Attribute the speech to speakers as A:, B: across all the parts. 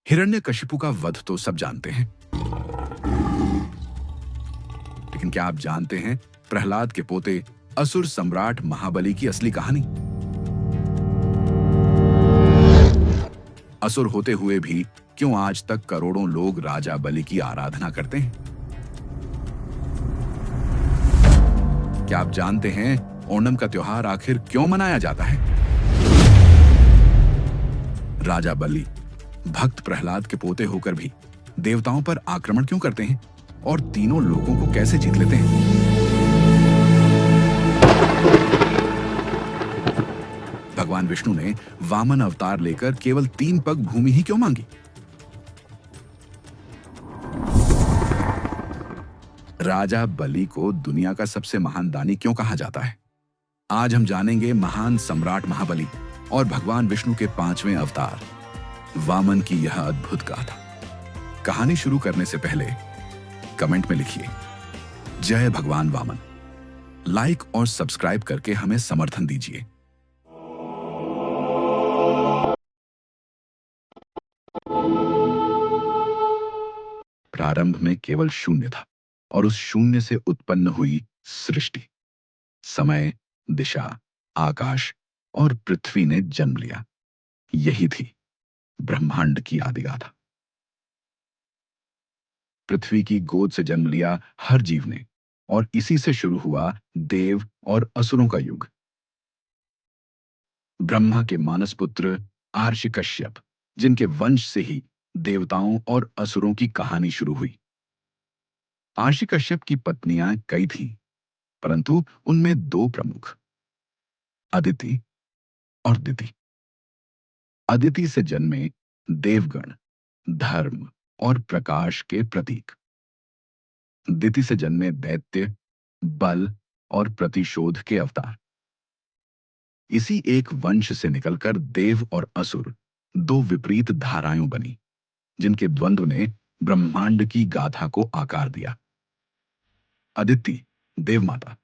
A: हिरण्यकशिपु का वध तो सब जानते हैं, लेकिन क्या आप जानते हैं प्रहलाद के पोते असुर सम्राट महाबली की असली कहानी? असुर होते हुए भी क्यों आज तक करोड़ों लोग राजा बलि की आराधना करते हैं? क्या आप जानते हैं ओणम का त्योहार आखिर क्यों मनाया जाता है? राजा बलि भक्त प्रहलाद के पोते होकर भी देवताओं पर आक्रमण क्यों करते हैं और तीनों लोगों को कैसे जीत लेते हैं? भगवान विष्णु ने वामन अवतार लेकर केवल 3 पग भूमि ही क्यों मांगी? राजा बलि को दुनिया का सबसे महान दानी क्यों कहा जाता है? आज हम जानेंगे महान सम्राट महाबली और भगवान विष्णु के 5वें अवतार वामन की यह अद्भुत गाथा। कहानी शुरू करने से पहले कमेंट में लिखिए जय भगवान वामन। लाइक और सब्सक्राइब करके हमें समर्थन दीजिए। प्रारंभ में केवल शून्य था और उस शून्य से उत्पन्न हुई सृष्टि। समय, दिशा, आकाश और पृथ्वी ने जन्म लिया। यही थी ब्रह्मांड की आदिगाथा। पृथ्वी की गोद से जन्म लिया हर जीव ने और इसी से शुरू हुआ देव और असुरों का युग। ब्रह्मा के मानस पुत्र आर्षि कश्यप, जिनके वंश से ही देवताओं और असुरों की कहानी शुरू हुई। आर्षि कश्यप की पत्नियां कई थीं, परंतु उनमें 2 प्रमुख, अदिति और दिति। अदिति से जन्मे देवगण, धर्म और प्रकाश के प्रतीक। दिति से जन्मे दैत्य, बल और प्रतिशोध के अवतार। इसी एक वंश से निकलकर देव और असुर 2 विपरीत धाराएं बनी, जिनके द्वंद्व ने ब्रह्मांड की गाथा को आकार दिया। अदिति देवमाता,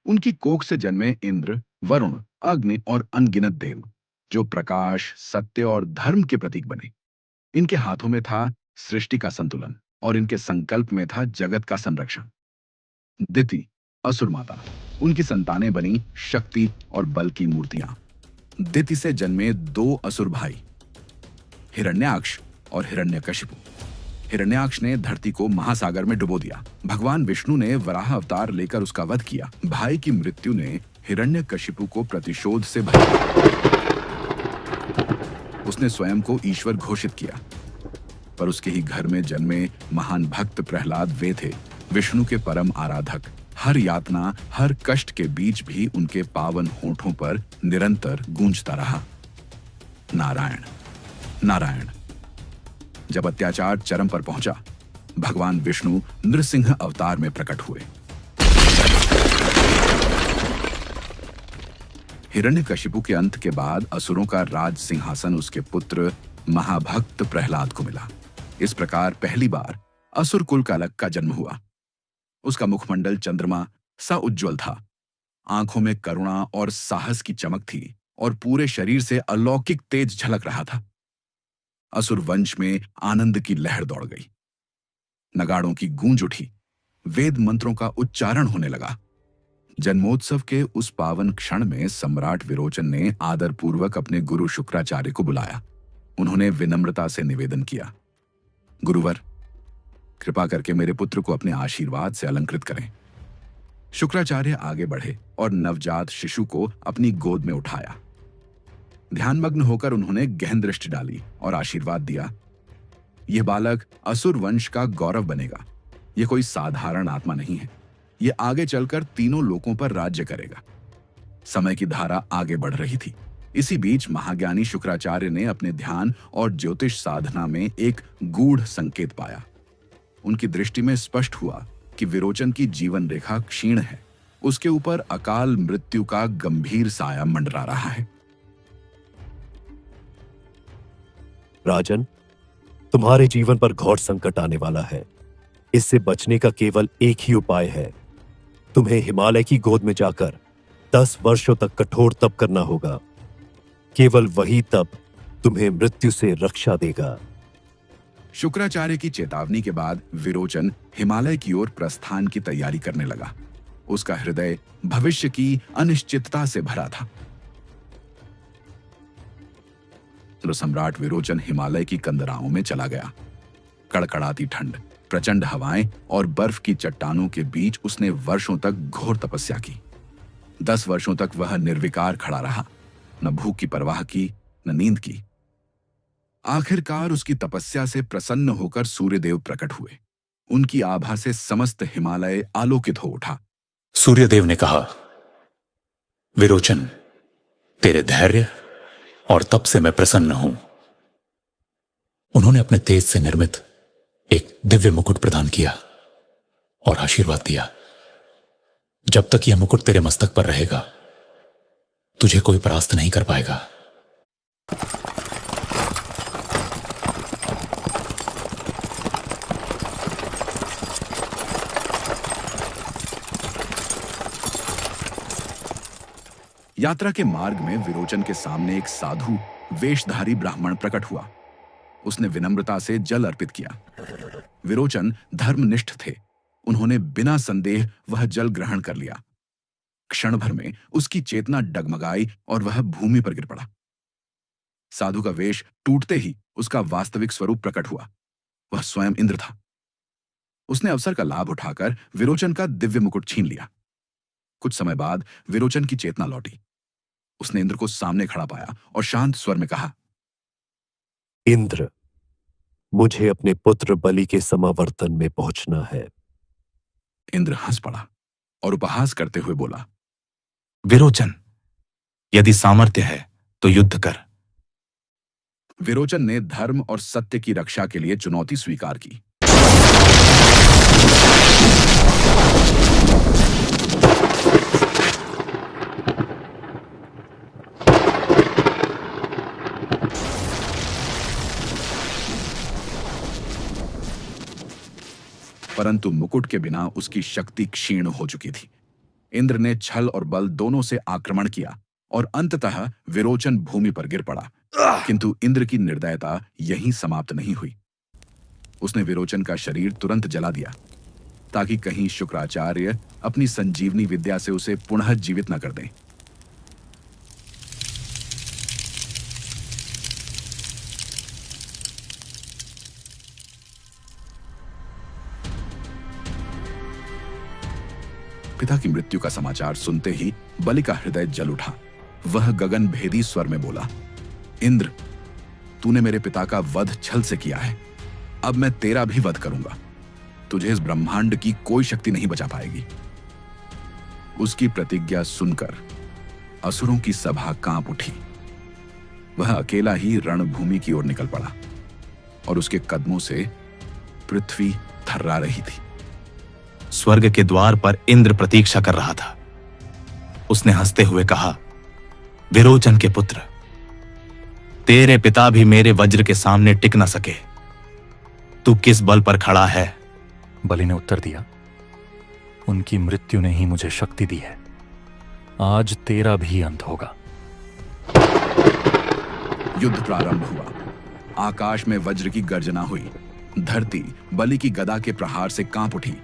A: उनकी कोख से जन्मे इंद्र, वरुण, अग्नि और अनगिनत देव, जो प्रकाश, सत्य और धर्म के प्रतीक बने। इनके हाथों में था सृष्टि का संतुलन और इनके संकल्प में था जगत का संरक्षण। दिति असुर माता, उनकी संतानें बनी शक्ति और बल की मूर्तियां। दिति से जन्मे 2 असुर भाई, हिरण्याक्ष और हिरण्यकशिपु। हिरण्याक्ष ने धरती को महासागर में डुबो दिया। भगवान विष्णु ने वराह अवतार लेकर उसका वध किया। भाई की मृत्यु ने हिरण्यकशिपु को प्रतिशोध से भरा। उसने स्वयं को ईश्वर घोषित किया, पर उसके ही घर में जन्मे महान भक्त प्रहलाद वे थे विष्णु के परम आराधक। हर यातना, हर कष्ट के बीच भी उनके पावन होठों पर निरंतर गूंजता रहा, नारायण नारायण। जब अत्याचार चरम पर पहुंचा, भगवान विष्णु नृसिंह अवतार में प्रकट हुए। हिरण्यकशिपु के अंत के बाद असुरों का राज सिंहासन उसके पुत्र महाभक्त प्रहलाद को मिला। इस प्रकार पहली बार असुर कुल कालक का जन्म हुआ। उसका मुखमंडल चंद्रमा सा उज्ज्वल था, आंखों में करुणा और साहस की चमक थी और पूरे शरीर से अलौकिक तेज झलक रहा था। असुर वंश में आनंद की लहर दौड़ गई, नगाड़ों की गूंज उठी, वेद मंत्रों का उच्चारण होने लगा। जन्मोत्सव के उस पावन क्षण में सम्राट विरोचन ने आदरपूर्वक अपने गुरु शुक्राचार्य को बुलाया। उन्होंने विनम्रता से निवेदन किया, गुरुवर, कृपा करके मेरे पुत्र को अपने आशीर्वाद से अलंकृत करें। शुक्राचार्य आगे बढ़े और नवजात शिशु को अपनी गोद में उठाया। ध्यानमग्न होकर उन्होंने गहन दृष्टि डाली और आशीर्वाद दिया, यह बालक असुर वंश का गौरव बनेगा। यह कोई साधारण आत्मा नहीं है, यह आगे चलकर तीनों लोकों पर राज्य करेगा। समय की धारा आगे बढ़ रही थी। इसी बीच महाज्ञानी शुक्राचार्य ने अपने ध्यान और ज्योतिष साधना में एक गूढ़ संकेत पाया। उनकी दृष्टि में स्पष्ट हुआ कि विरोचन की जीवन रेखा क्षीण है। उसके ऊपर अकाल मृत्यु का गंभीर साया मंडरा रहा है।
B: राजन, तुम्हारे जीवन पर घोर संकट आने वाला है। इससे बचने का केवल एक ही उपाय है। तुम्हें हिमालय की गोद में जाकर 10 वर्षों तक कठोर तप करना होगा। केवल वही तप तुम्हें मृत्यु से रक्षा देगा।
A: शुक्राचार्य की चेतावनी के बाद विरोचन हिमालय की ओर प्रस्थान की तैयारी करने लगा। उसका हृदय भविष्य की अनिश्चितता से भरा था। तो सम्राट विरोचन हिमालय की कंदराओं में चला गया। कड़कड़ाती ठंड, प्रचंड हवाएं और बर्फ की चट्टानों के बीच उसने वर्षों तक घोर तपस्या की। 10 वर्षों तक वह निर्विकार खड़ा रहा, न भूख की परवाह की, न नींद की। आखिरकार उसकी तपस्या से प्रसन्न होकर सूर्यदेव प्रकट हुए। उनकी आभा से समस्त हिमालय आलोकित हो उठा।
C: सूर्यदेव ने कहा, विरोचन, तेरे धैर्य और तप से मैं प्रसन्न हूं। उन्होंने अपने तेज से निर्मित एक दिव्य मुकुट प्रदान किया और आशीर्वाद दिया, जब तक यह मुकुट तेरे मस्तक पर रहेगा तुझे कोई परास्त नहीं कर पाएगा।
A: यात्रा के मार्ग में विरोचन के सामने एक साधु वेशधारी ब्राह्मण प्रकट हुआ। उसने विनम्रता से जल अर्पित किया। विरोचन धर्मनिष्ठ थे। उन्होंने बिना संदेह वह जल ग्रहण कर लिया। क्षण भर में उसकी चेतना डगमगाई और वह भूमि पर गिर पड़ा। साधु का वेश टूटते ही उसका वास्तविक स्वरूप प्रकट हुआ। वह स्वयं इंद्र था। उसने अवसर का लाभ उठाकर विरोचन का दिव्य मुकुट छीन लिया। कुछ समय बाद विरोचन की चेतना लौटी। उसने इंद्र को सामने खड़ा पाया और शांत स्वर में कहा,
B: इंद्र, मुझे अपने पुत्र बलि के समावर्तन में पहुंचना है।
A: इंद्र हंस पड़ा और उपहास करते हुए बोला,
C: विरोचन, यदि सामर्थ्य है तो युद्ध कर।
A: विरोचन ने धर्म और सत्य की रक्षा के लिए चुनौती स्वीकार की। परंतु मुकुट के बिना उसकी शक्ति क्षीण हो चुकी थी। इंद्र ने छल और बल दोनों से आक्रमण किया और अंततः विरोचन भूमि पर गिर पड़ा। किंतु इंद्र की निर्दयता यहीं समाप्त नहीं हुई। उसने विरोचन का शरीर तुरंत जला दिया, ताकि कहीं शुक्राचार्य अपनी संजीवनी विद्या से उसे पुनः जीवित न कर दें। पिता की मृत्यु का समाचार सुनते ही बलि का हृदय जल उठा। वह गगन भेदी स्वर में बोला, इंद्र, तूने मेरे पिता का वध छल से किया है। अब मैं तेरा भी वध करूंगा। तुझे इस ब्रह्मांड की कोई शक्ति नहीं बचा पाएगी। उसकी प्रतिज्ञा सुनकर असुरों की सभा कांप उठी। वह अकेला ही रणभूमि की ओर निकल पड़ा और उसके कदमों से पृथ्वी थर्रा रही थी।
C: स्वर्ग के द्वार पर इंद्र प्रतीक्षा कर रहा था। उसने हंसते हुए कहा, विरोचन के पुत्र, तेरे पिता भी मेरे वज्र के सामने टिक न सके। तू किस बल पर खड़ा है?
D: बलि ने उत्तर दिया, उनकी मृत्यु ने ही मुझे शक्ति दी है। आज तेरा भी अंत होगा।
A: युद्ध प्रारंभ हुआ। आकाश में वज्र की गर्जना हुई। धरती बलि की गदा के प्रहार से कांप उठी।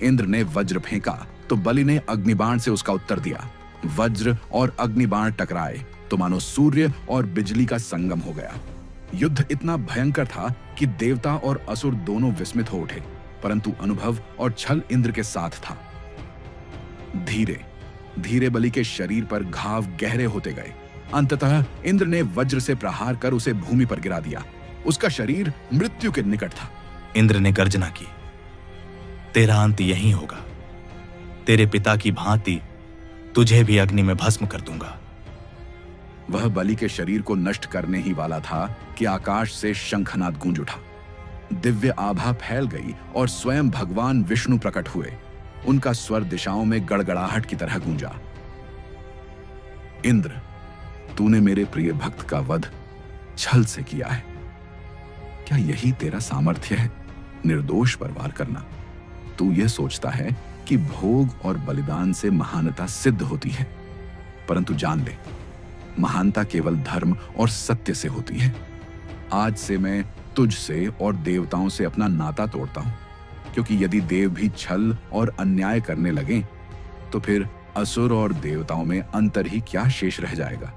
A: इंद्र ने वज्र फेंका तो बलि ने अग्निबाण से उसका उत्तर दिया। वज्र और अग्निबाण टकराए तो मानो सूर्य और बिजली का संगम हो गया। युद्ध इतना भयंकर था कि देवता और असुर दोनों विस्मित हो उठे, परंतु अनुभव और छल इंद्र के साथ था। धीरे धीरे बलि के शरीर पर घाव गहरे होते गए। अंततः इंद्र ने वज्र से प्रहार कर उसे भूमि पर गिरा दिया। उसका शरीर मृत्यु के निकट था।
C: इंद्र ने गर्जना की, तेरा अंत यहीं होगा। तेरे पिता की भांति तुझे भी अग्नि में भस्म कर दूंगा।
A: वह बलि के शरीर को नष्ट करने ही वाला था कि आकाश से शंखनाद गूंज उठा। दिव्य आभा फैल गई और स्वयं भगवान विष्णु प्रकट हुए। उनका स्वर दिशाओं में गड़गड़ाहट की तरह गूंजा। इंद्र, तूने मेरे प्रिय भक्त का वध छल से किया है। क्या यही तेरा सामर्थ्य है, निर्दोष पर वार करना? तू यह सोचता है कि भोग और बलिदान से महानता सिद्ध होती है, परंतु जान ले, महानता केवल धर्म और सत्य से होती है। आज से मैं तुझसे और देवताओं से अपना नाता तोड़ता हूं, क्योंकि यदि देव भी छल और अन्याय करने लगे तो फिर असुर और देवताओं में अंतर ही क्या शेष रह जाएगा।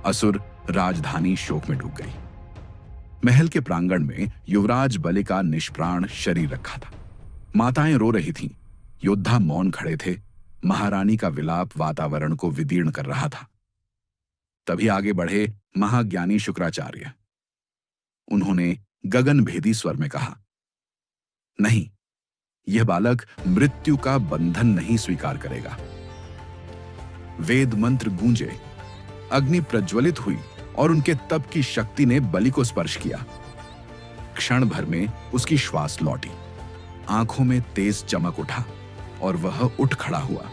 A: असुर राजधानी शोक में डूब गई। महल के प्रांगण में युवराज बलि का निष्प्राण शरीर रखा था। माताएं रो रही थीं, योद्धा मौन खड़े थे। महारानी का विलाप वातावरण को विदीर्ण कर रहा था। तभी आगे बढ़े महाज्ञानी शुक्राचार्य। उन्होंने गगनभेदी स्वर में कहा, नहीं, यह बालक मृत्यु का बंधन नहीं स्वीकार करेगा। वेद मंत्र गूंजे, अग्नि प्रज्वलित हुई और उनके तप की शक्ति ने बलि को स्पर्श किया। क्षण भर में उसकी श्वास लौटी, आंखों में तेज चमक उठा और वह उठ खड़ा हुआ।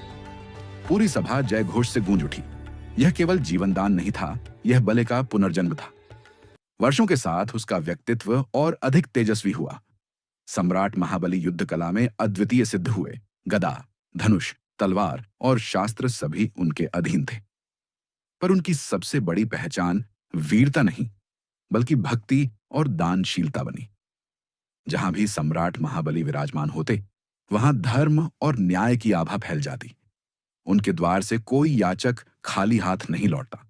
A: पूरी सभा जय घोष से गूंज उठी। यह केवल जीवनदान नहीं था, यह बलि का पुनर्जन्म था। वर्षों के साथ उसका व्यक्तित्व और अधिक तेजस्वी हुआ। सम्राट महाबली युद्ध कला में अद्वितीय सिद्ध हुए। गदा, धनुष, तलवार और शास्त्र सभी उनके अधीन थे। पर उनकी सबसे बड़ी पहचान वीरता नहीं, बल्कि भक्ति और दानशीलता बनी। जहां भी सम्राट महाबली विराजमान होते, वहां धर्म और न्याय की आभा फैल जाती। उनके द्वार से कोई याचक खाली हाथ नहीं लौटता।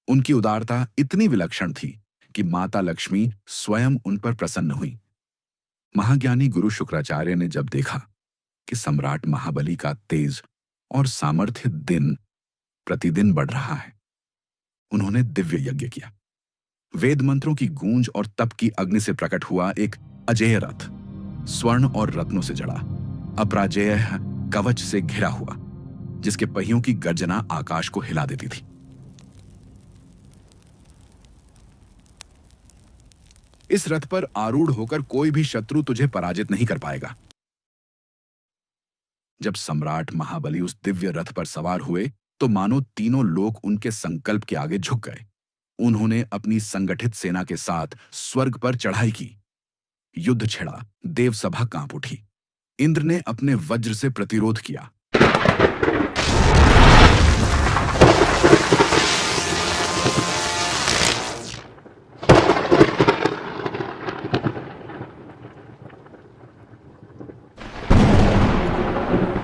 A: उनकी उदारता इतनी विलक्षण थी कि माता लक्ष्मी स्वयं उन पर प्रसन्न हुई। महाज्ञानी गुरु शुक्राचार्य ने जब देखा कि सम्राट महाबली का तेज और सामर्थ्य दिन प्रतिदिन बढ़ रहा है, उन्होंने दिव्य यज्ञ किया। वेद मंत्रों की गूंज और तप की अग्नि से प्रकट हुआ एक अजेय रथ, स्वर्ण और रत्नों से जड़ा, अपराजेय कवच से घिरा हुआ, जिसके पहियों की गर्जना आकाश को हिला देती थी। इस रथ पर आरूढ़ होकर कोई भी शत्रु तुझे पराजित नहीं कर पाएगा। जब सम्राट महाबली उस दिव्य रथ पर सवार हुए तो मानो तीनों लोक उनके संकल्प के आगे झुक गए। उन्होंने अपनी संगठित सेना के साथ स्वर्ग पर चढ़ाई की। युद्ध छिड़ा, देवसभा कांप उठी। इंद्र ने अपने वज्र से प्रतिरोध किया।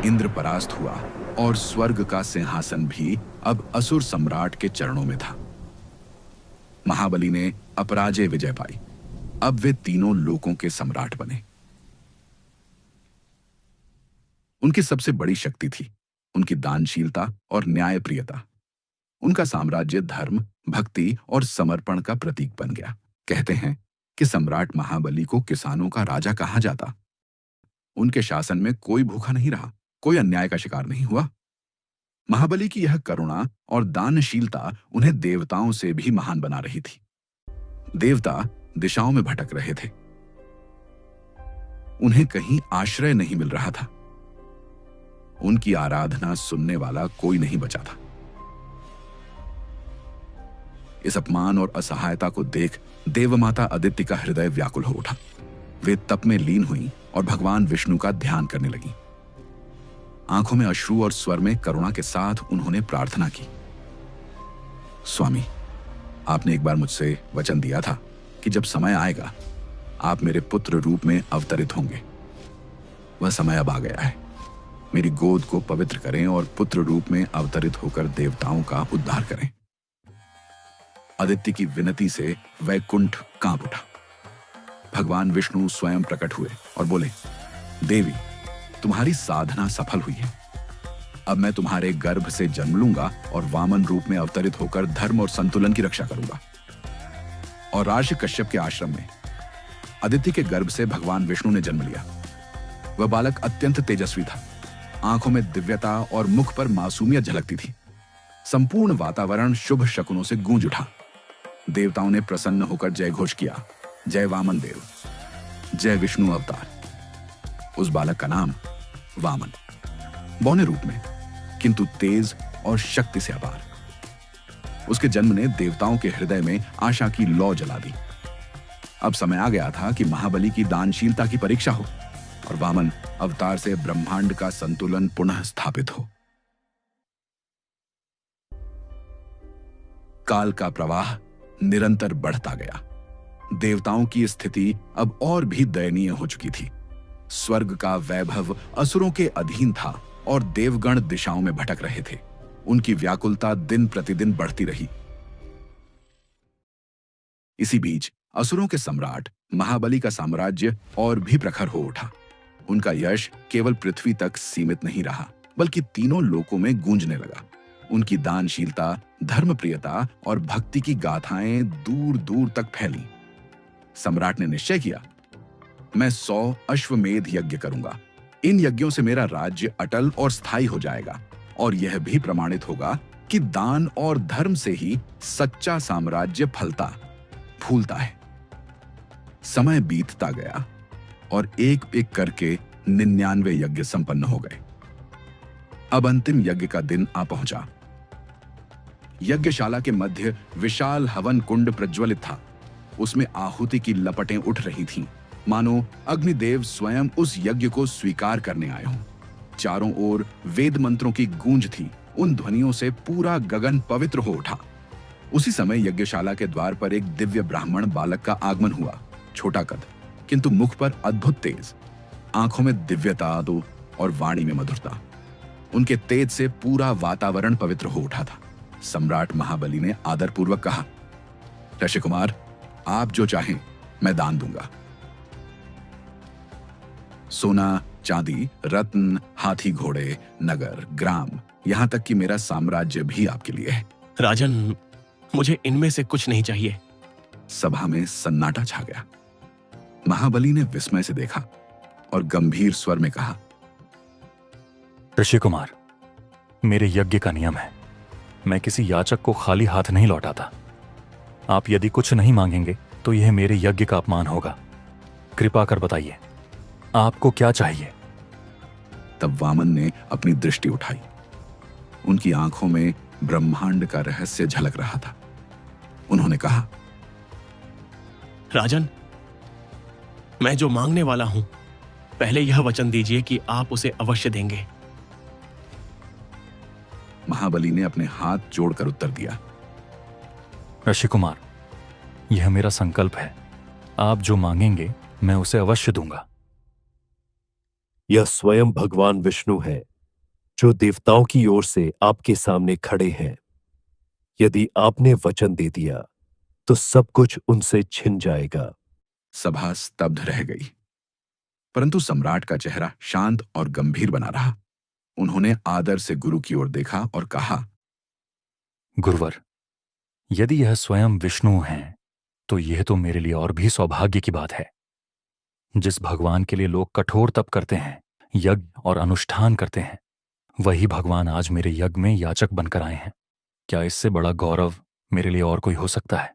A: इंद्र परास्त हुआ और स्वर्ग का सिंहासन भी अब असुर सम्राट के चरणों में था। महाबली ने अपराजय विजय पाई। अब वे तीनों लोकों के सम्राट बने। उनकी सबसे बड़ी शक्ति थी उनकी दानशीलता और न्यायप्रियता। उनका साम्राज्य धर्म, भक्ति और समर्पण का प्रतीक बन गया। कहते हैं कि सम्राट महाबली को किसानों का राजा कहा जाता। उनके शासन में कोई भूखा नहीं रहा, कोई अन्याय का शिकार नहीं हुआ। महाबली की यह करुणा और दानशीलता उन्हें देवताओं से भी महान बना रही थी। देवता दिशाओं में भटक रहे थे, उन्हें कहीं आश्रय नहीं मिल रहा था। उनकी आराधना सुनने वाला कोई नहीं बचा था। इस अपमान और असहायता को देख देवमाता अदिति का हृदय व्याकुल हो उठा। वे तप में लीन हुई और भगवान विष्णु का ध्यान करने लगी। आंखों में अश्रु और स्वर में करुणा के साथ उन्होंने प्रार्थना की, स्वामी, आपने एक बार मुझसे वचन दिया था कि जब समय आएगा आप मेरे पुत्र रूप में अवतरित होंगे। वह समय अब आ गया है। मेरी गोद को पवित्र करें और पुत्र रूप में अवतरित होकर देवताओं का उद्धार करें। आदित्य की विनती से वैकुंठ कांप उठा। भगवान विष्णु स्वयं प्रकट हुए और बोले, देवी, तुम्हारी साधना सफल हुई है। अब मैं तुम्हारे गर्भ से जन्म लूंगा और वामन रूप में अवतरित होकर धर्म और संतुलन की रक्षा करूंगा। और राशि कश्यप के आश्रम में आदित्य के गर्भ से भगवान विष्णु ने जन्म लिया। वह बालक अत्यंत तेजस्वी था। आंखों में दिव्यता और मुख पर मासूमियत झलकती थी। संपूर्ण वातावरण शुभ शकुनों से गूंज उठा। देवताओं ने प्रसन्न होकर जय घोष किया, जय वामन देव, जय विष्णु अवतार। उस बालक का नाम वामन, बौने रूप में किंतु तेज और शक्ति से अपार। उसके जन्म ने देवताओं के हृदय में आशा की लौ जला दी। अब समय आ गया था कि महाबली की दानशीलता की परीक्षा हो और वामन अवतार से ब्रह्मांड का संतुलन पुनः स्थापित हो। काल का प्रवाह निरंतर बढ़ता गया। देवताओं की स्थिति अब और भी दयनीय हो चुकी थी। स्वर्ग का वैभव असुरों के अधीन था और देवगण दिशाओं में भटक रहे थे। उनकी व्याकुलता दिन प्रतिदिन बढ़ती रही। इसी बीच असुरों के सम्राट महाबली का साम्राज्य और भी प्रखर हो उठा। उनका यश केवल पृथ्वी तक सीमित नहीं रहा, बल्कि तीनों लोकों में गूंजने लगा। उनकी दानशीलता, धर्मप्रियता और भक्ति की गाथाएं दूर दूर तक फैली। सम्राट ने निश्चय किया, मैं 100 अश्वमेध यज्ञ करूंगा। इन यज्ञों से मेरा राज्य अटल और स्थायी हो जाएगा, और यह भी प्रमाणित होगा कि दान और धर्म से ही सच्चा साम्राज्य फलता फूलता है। समय बीतता गया और एक एक करके 99 यज्ञ संपन्न हो गए। अब अंतिम यज्ञ का दिन आ पहुंचा। यज्ञशाला के मध्य विशाल हवन कुंड प्रज्वलित था। उसमें आहुति की लपटें उठ रही थीं, मानो अग्निदेव स्वयं उस यज्ञ को स्वीकार करने आए हों। चारों ओर वेद मंत्रों की गूंज थी। उन ध्वनियों से पूरा गगन पवित्र हो उठा। उसी समय यज्ञशाला के द्वार पर एक दिव्य ब्राह्मण बालक का आगमन हुआ। छोटा कद, किंतु मुख पर अद्भुत तेज, आंखों में दिव्यता और वाणी में मधुरता। उनके तेज से पूरा वातावरण पवित्र हो उठा था। सम्राट महाबली ने आदरपूर्वक कहा, ऋषि कुमार, आप जो चाहें मैं दान दूंगा। सोना, चांदी, रत्न, हाथी घोड़े, नगर, ग्राम, यहां तक कि मेरा साम्राज्य भी आपके लिए है।
E: राजन, मुझे इनमें से कुछ नहीं चाहिए।
A: सभा में सन्नाटा छा गया। महाबली ने विस्मय से देखा और गंभीर स्वर में कहा,
D: ऋषि कुमार, मेरे यज्ञ का नियम है, मैं किसी याचक को खाली हाथ नहीं लौटाता। आप यदि कुछ नहीं मांगेंगे तो यह मेरे यज्ञ का अपमान होगा। कृपा कर बताइए, आपको क्या चाहिए?
A: तब वामन ने अपनी दृष्टि उठाई। उनकी आंखों में ब्रह्मांड का रहस्य झलक रहा था। उन्होंने कहा,
E: राजन, मैं जो मांगने वाला हूं, पहले यह वचन दीजिए कि आप उसे अवश्य देंगे।
A: महाबली ने अपने हाथ जोड़कर उत्तर दिया,
D: ऋषि कुमार, यह मेरा संकल्प है। आप जो मांगेंगे मैं उसे अवश्य दूंगा।
B: यह स्वयं भगवान विष्णु है, जो देवताओं की ओर से आपके सामने खड़े हैं। यदि आपने वचन दे दिया तो सब कुछ उनसे छिन जाएगा।
A: सभा स्तब्ध रह गई, परंतु सम्राट का चेहरा शांत और गंभीर बना रहा। उन्होंने आदर से गुरु की ओर देखा और कहा,
D: गुरुवर, यदि यह स्वयं विष्णु हैं तो यह तो मेरे लिए और भी सौभाग्य की बात है। जिस भगवान के लिए लोग कठोर तप करते हैं, यज्ञ और अनुष्ठान करते हैं, वही भगवान आज मेरे यज्ञ में याचक बनकर आए हैं। क्या इससे बड़ा गौरव मेरे लिए और कोई हो सकता है?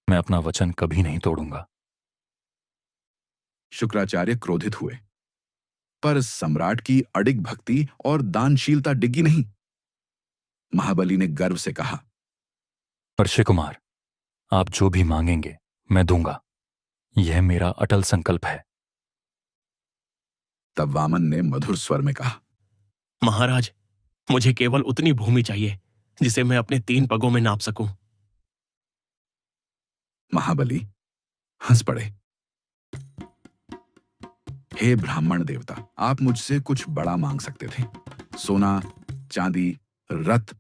D: मैं अपना वचन कभी नहीं तोड़ूंगा।
A: शुक्राचार्य क्रोधित हुए, पर सम्राट की अडिग भक्ति और दानशीलता डिग्गी नहीं। महाबली ने गर्व से कहा,
D: ऋषि कुमार, आप जो भी मांगेंगे मैं दूंगा। यह मेरा अटल संकल्प है।
A: तब वामन ने मधुर स्वर में कहा,
E: महाराज, मुझे केवल उतनी भूमि चाहिए जिसे मैं अपने 3 पगों में नाप सकूं।
A: महाबली हंस पड़े। हे ब्राह्मण देवता, आप मुझसे कुछ बड़ा मांग सकते थे, सोना, चांदी, रत्न,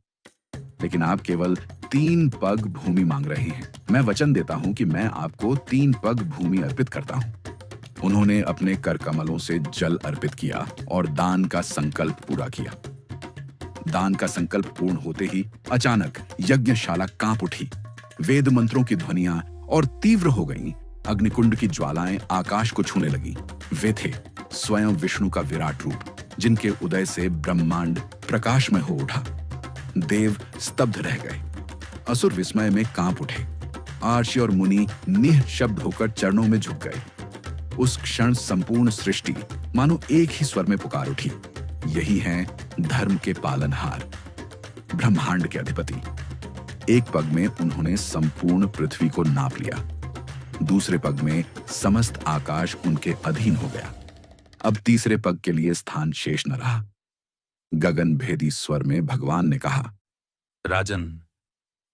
A: लेकिन आप केवल 3 पग भूमि मांग रहे हैं। मैं वचन देता हूं कि मैं आपको 3 पग भूमि अर्पित करता हूं। उन्होंने अपने कर कमलों से जल अर्पित किया और दान का संकल्प पूरा किया। दान का संकल्प पूर्ण होते ही अचानक यज्ञशाला कांप उठी। वेद मंत्रों की ध्वनियां और तीव्र हो गईं। अग्निकुंड की ज्वालाएं आकाश को छूने लगी। वे थे स्वयं विष्णु का विराट रूप, जिनके उदय से ब्रह्मांड प्रकाशमय हो उठा। देव स्तब्ध रह गए। असुर विस्मय में कांप उठे। आर्षि और मुनि निःशब्द होकर चरणों में झुक गए। उस क्षण संपूर्ण सृष्टि मानो एक ही स्वर में पुकार उठी, यही हैं धर्म के पालनहार, ब्रह्मांड के अधिपति। एक पग में उन्होंने संपूर्ण पृथ्वी को नाप लिया। दूसरे पग में समस्त आकाश उनके अधीन हो गया। अब तीसरे पग के लिए स्थान शेष न रहा। गगन भेदी स्वर में भगवान ने कहा,
C: राजन,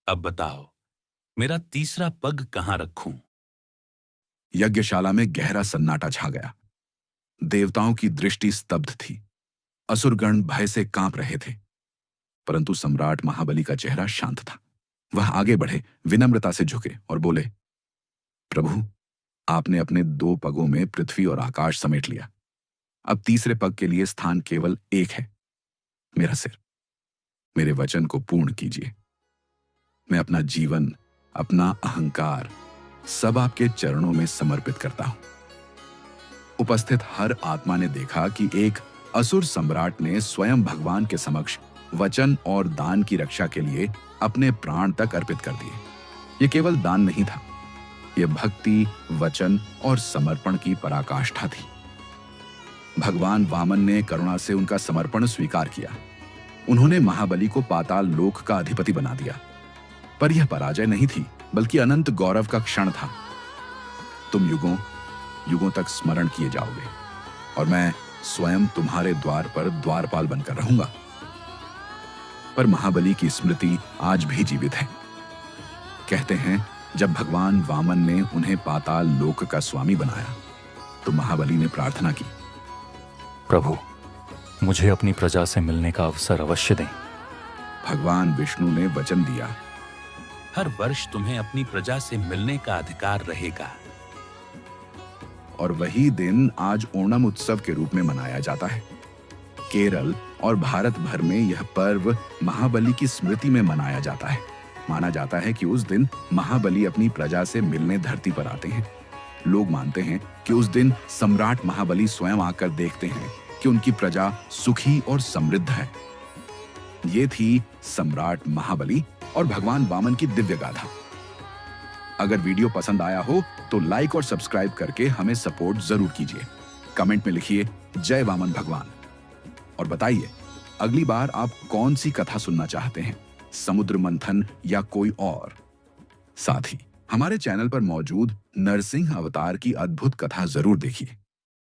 F: अब बताओ, मेरा तीसरा पग कहां रखूं?
A: यज्ञशाला में गहरा सन्नाटा छा गया। देवताओं की दृष्टि स्तब्ध थी। असुरगण भय से कांप रहे थे, परंतु सम्राट महाबली का चेहरा शांत था। वह आगे बढ़े, विनम्रता से झुके और बोले, प्रभु, आपने अपने 2 पगों में पृथ्वी और आकाश समेट लिया। अब तीसरे पग के लिए स्थान केवल एक है, मेरा सिर। मेरे वचन को पूर्ण कीजिए। मैं अपना जीवन, अपना अहंकार सब आपके चरणों में समर्पित करता हूं। उपस्थित हर आत्मा ने देखा कि एक असुर सम्राट ने स्वयं भगवान के समक्ष वचन और दान की रक्षा के लिए अपने प्राण तक अर्पित कर दिए। यह केवल दान नहीं था, यह भक्ति, वचन और समर्पण की पराकाष्ठा थी। भगवान वामन ने करुणा से उनका समर्पण स्वीकार किया। उन्होंने महाबली को पाताल लोक का अधिपति बना दिया। पर यह पराजय नहीं थी, बल्कि अनंत गौरव का क्षण था। तुम युगों युगों तक स्मरण किए जाओगे और मैं स्वयं तुम्हारे द्वार पर द्वारपाल बनकर रहूंगा। पर महाबली की स्मृति आज भी जीवित है। कहते हैं, जब भगवान वामन ने उन्हें पाताल लोक का स्वामी बनाया तो महाबली ने प्रार्थना की,
D: प्रभु, मुझे अपनी प्रजा से मिलने का अवसर अवश्य दें।
A: भगवान विष्णु ने वचन दिया,
F: हर वर्ष तुम्हें अपनी प्रजा से मिलने का अधिकार रहेगा।
A: और वही दिन आज ओणम उत्सव के रूप में मनाया जाता है। केरल और भारत भर में यह पर्व महाबली की स्मृति में मनाया जाता है। माना जाता है कि उस दिन महाबली अपनी प्रजा से मिलने धरती पर आते हैं। लोग मानते हैं कि उस दिन सम्राट महाबली स्वयं आकर देखते हैं कि उनकी प्रजा सुखी और समृद्ध है। ये थी सम्राट महाबली और भगवान वामन की दिव्य गाथा। अगर वीडियो पसंद आया हो तो लाइक और सब्सक्राइब करके हमें सपोर्ट जरूर कीजिए। कमेंट में लिखिए जय वामन भगवान और बताइए अगली बार आप कौन सी कथा सुनना चाहते हैं, समुद्र मंथन या कोई और। साथ ही हमारे चैनल पर मौजूद नरसिंह अवतार की अद्भुत कथा जरूर देखिए।